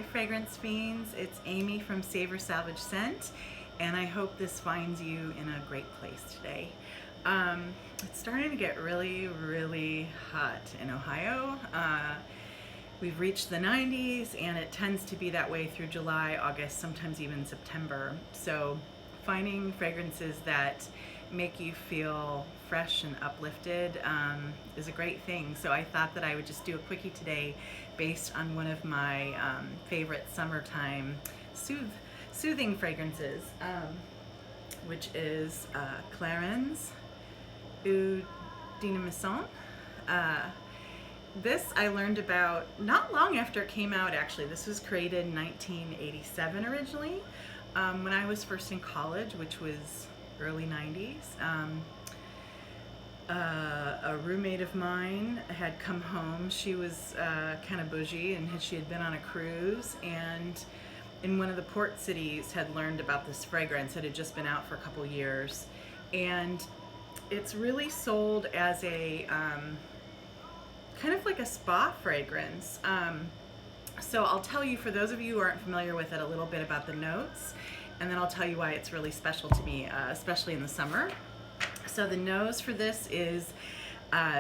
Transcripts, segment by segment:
Hi Fragrance Fiends, it's Amy from Savor Salvage Scent, and I hope this finds you in a great place today. It's starting to get really hot in Ohio. We've reached the 90s and it tends to be that way through July, August, sometimes even September. So finding fragrances that make you feel fresh and uplifted is a great thing. So I thought that I would just do a quickie today based on one of my favorite summertime soothing fragrances, which is Clarins Eau Dynamisante. This I learned about not long after it came out, actually. This was created in 1987 originally, when I was first in college, which was early 90s. A roommate of mine had come home. She was kind of bougie, and she had been on a cruise, and in one of the port cities had learned about this fragrance. It had just been out for a couple years, and it's really sold as a kind of like a spa fragrance. So I'll tell you, for those of you who aren't familiar with it, a little bit about the notes, and then I'll tell you why it's really special to me, especially in the summer. So the nose for this is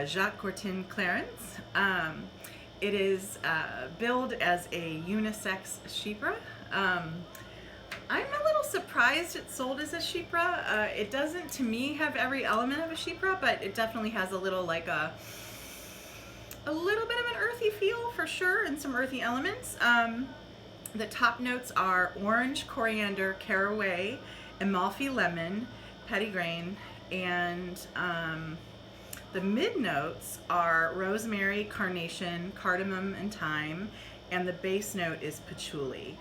Jacques Courtin Clarins. It is billed as a unisex chypre. I'm a little surprised it's sold as a chypre. It doesn't, to me, have every element of a chypre, but it definitely has a little little bit of an earthy feel for sure, and some earthy elements. The top notes are orange, coriander, caraway, Amalfi lemon, petitgrain, and the mid notes are rosemary, carnation, cardamom, and thyme, and the base note is patchouli.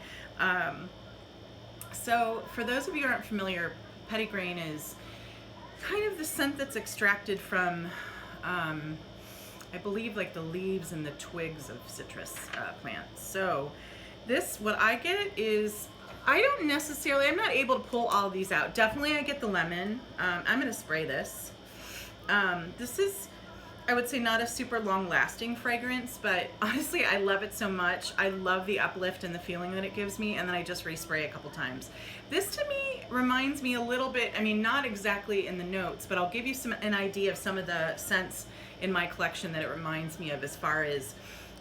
So for those of you who aren't familiar, petitgrain is kind of the scent that's extracted from I believe like the leaves and the twigs of citrus plants. So this, what I get is, I'm not able to pull all of these out. Definitely I get the lemon. I'm gonna spray this. This is, I would say, not a super long lasting fragrance, but honestly I love it so much. I love the uplift and the feeling that it gives me, and then I just respray a couple times. This to me reminds me a little bit, I mean, not exactly in the notes, but I'll give you an idea of some of the scents in my collection that it reminds me of, as far as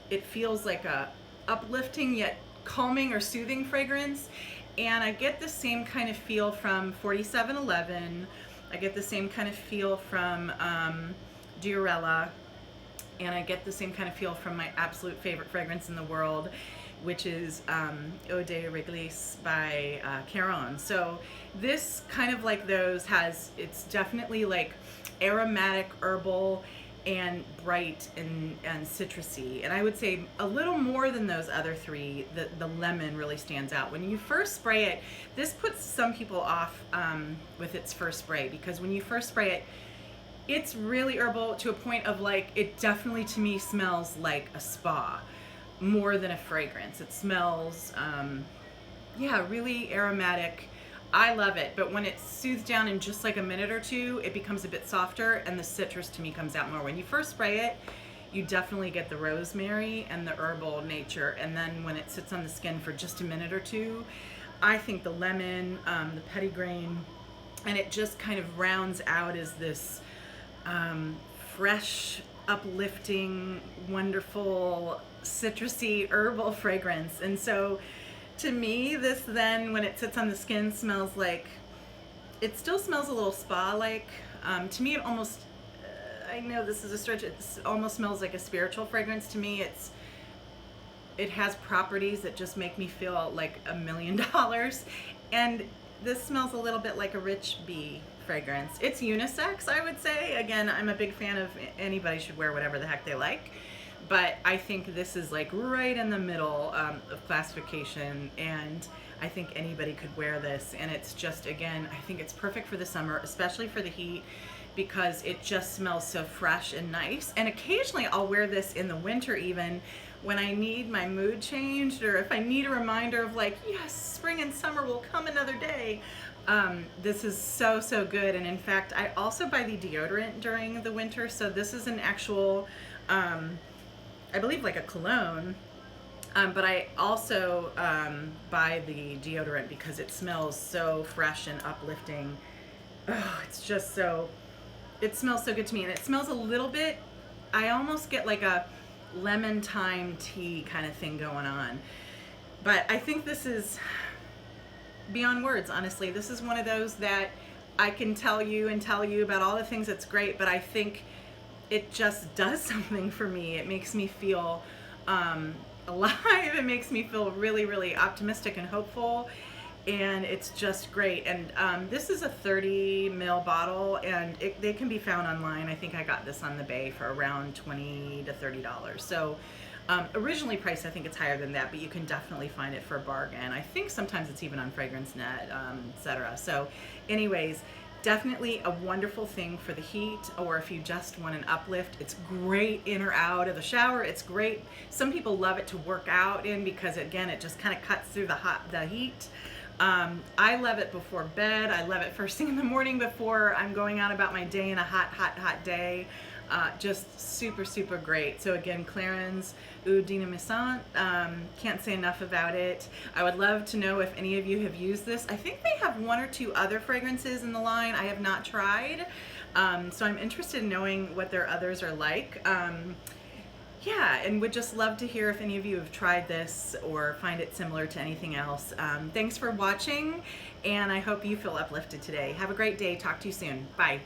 it feels like a uplifting yet calming or soothing fragrance. And I get the same kind of feel from 4711. I get the same kind of feel from Diorella, and I get the same kind of feel from my absolute favorite fragrance in the world, which is Eau de Réglisse by Clarins. So this, kind of like those, it's definitely like aromatic, herbal, and bright and citrusy. And I would say a little more than those other three. The lemon really stands out. When you first spray it, this puts some people off with its first spray, because when you first spray it, it's really herbal to a point of like, it definitely to me smells like a spa more than a fragrance. It smells, yeah, really aromatic. I love it, but when it's soothed down in just like a minute or two, it becomes a bit softer, and the citrus to me comes out more. When you first spray it, you definitely get the rosemary and the herbal nature, and then when it sits on the skin for just a minute or two, I think the lemon, the petitgrain, and it just kind of rounds out as this fresh, uplifting, wonderful, citrusy, herbal fragrance. And so to me, this then, when it sits on the skin, smells like, it still smells a little spa-like. To me, it almost, I know this is a stretch, it almost smells like a spiritual fragrance to me. It has properties that just make me feel like $1 million. And this smells a little bit like a rich bee fragrance. It's unisex, I would say. Again, I'm a big fan of anybody should wear whatever the heck they like. But I think this is like right in the middle of classification, and I think anybody could wear this. And it's just, again, I think it's perfect for the summer, especially for the heat, because it just smells so fresh and nice. And occasionally I'll wear this in the winter, even when I need my mood changed, or if I need a reminder of like, yes, spring and summer will come another day. This is so good. And in fact, I also buy the deodorant during the winter. So this is an actual, I believe, like a cologne But I also buy the deodorant because it smells so fresh and uplifting. Oh, it's just so, it smells so good to me. And it smells a little bit, I almost get like a lemon thyme tea kind of thing going on. But I think this is beyond words, honestly. This is one of those that I can tell you about all the things that's great, but I think it just does something for me. It makes me feel alive. It makes me feel really, really optimistic and hopeful. And it's just great. And this is a 30 ml bottle, and they can be found online. I think I got this on the Bay for around $20 to $30. So originally priced, I think it's higher than that, but you can definitely find it for a bargain. I think sometimes it's even on FragranceNet, etc. So anyways, definitely a wonderful thing for the heat, or if you just want an uplift. It's great in or out of the shower. It's great. Some people love it to work out in because, again, it just kind of cuts through the heat. I love it before bed. I love it first thing in the morning before I'm going out about my day in a hot day. Just super, super great. So again, Clarins Eau Dynamisante. Can't say enough about it. I would love to know if any of you have used this. I think they have one or two other fragrances in the line I have not tried. So I'm interested in knowing what their others are like. Yeah, and would just love to hear if any of you have tried this or find it similar to anything else. Thanks for watching, and I hope you feel uplifted today. Have a great day. Talk to you soon. Bye.